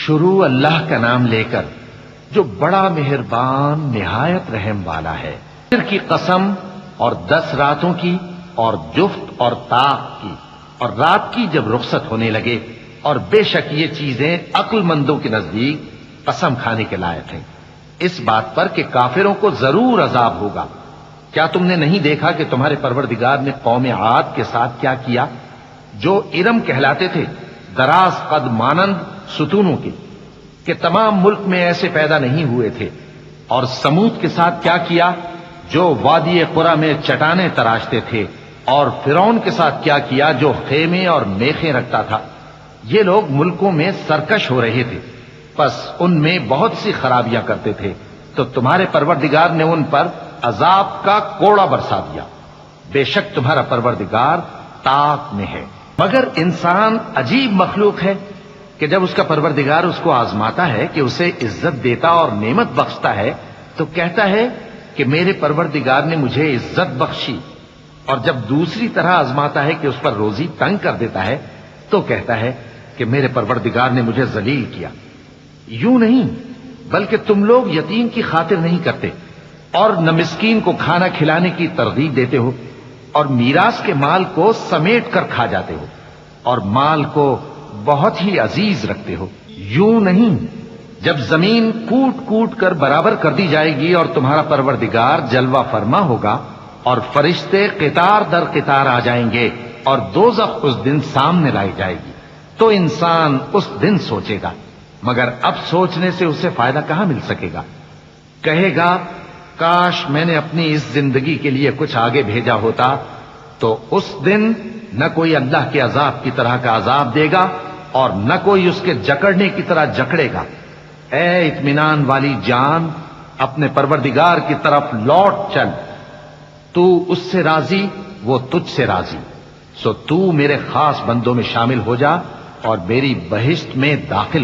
شروع اللہ کا نام لے کر جو بڑا مہربان نہایت رحم والا ہے۔ فجر کی قسم اور 10 راتوں کی اور جفت اور طاق کی اور رات کی جب رخصت ہونے لگے، اور بے شک یہ چیزیں عقل مندوں کے نزدیک قسم کھانے کے لائق ہیں، اس بات پر کہ کافروں کو ضرور عذاب ہوگا۔ کیا تم نے نہیں دیکھا کہ تمہارے پروردگار نے قوم عاد کے ساتھ کیا کیا، جو ارم کہلاتے تھے، دراز قد مانند ستونوں کے، کہ تمام ملک میں ایسے پیدا نہیں ہوئے تھے؟ اور سمود کے ساتھ کیا کیا، جو وادی قرا میں چٹانیں تراشتے تھے؟ اور فرعون کے ساتھ کیا کیا، جو خیمے اور میخیں رکھتا تھا؟ یہ لوگ ملکوں میں سرکش ہو رہے تھے، پس ان میں بہت سی خرابیاں کرتے تھے، تو تمہارے پروردگار نے ان پر عذاب کا کوڑا برسا دیا۔ بے شک تمہارا پروردگار طاق میں ہے۔ مگر انسان عجیب مخلوق ہے کہ جب اس کا پروردگار اس کو آزماتا ہے، کہ اسے عزت دیتا اور نعمت بخشتا ہے، تو کہتا ہے کہ میرے پروردگار نے مجھے عزت بخشی، اور جب دوسری طرح آزماتا ہے کہ اس پر روزی تنگ کر دیتا ہے، تو کہتا ہے کہ میرے پروردگار نے مجھے ذلیل کیا۔ یوں نہیں، بلکہ تم لوگ یتیم کی خاطر نہیں کرتے، اور نہ مسکین کو کھانا کھلانے کی ترغیب دیتے ہو، اور میراث کے مال کو سمیٹ کر کھا جاتے ہو، اور مال کو بہت ہی عزیز رکھتے ہو۔ یوں نہیں، جب زمین کوٹ کوٹ کر برابر کر دی جائے گی اور تمہارا پروردگار جلوہ فرما ہوگا، اور فرشتے قطار در قطار آ جائیں گے، اور دوزخ اس دن سامنے لائی جائے گی، تو انسان اس دن سوچے گا، مگر اب سوچنے سے اسے فائدہ کہاں مل سکے گا؟ کہے گا کاش میں نے اپنی اس زندگی کے لیے کچھ آگے بھیجا ہوتا، تو اس دن نہ کوئی اللہ کے عذاب کی طرح کا عذاب دے گا، اور نہ کوئی اس کے جکڑنے کی طرح جکڑے گا۔ اے اطمینان والی جان، اپنے پروردگار کی طرف لوٹ چل، تو اس سے راضی، وہ تجھ سے راضی، سو تو میرے خاص بندوں میں شامل ہو جا اور میری بہشت میں داخل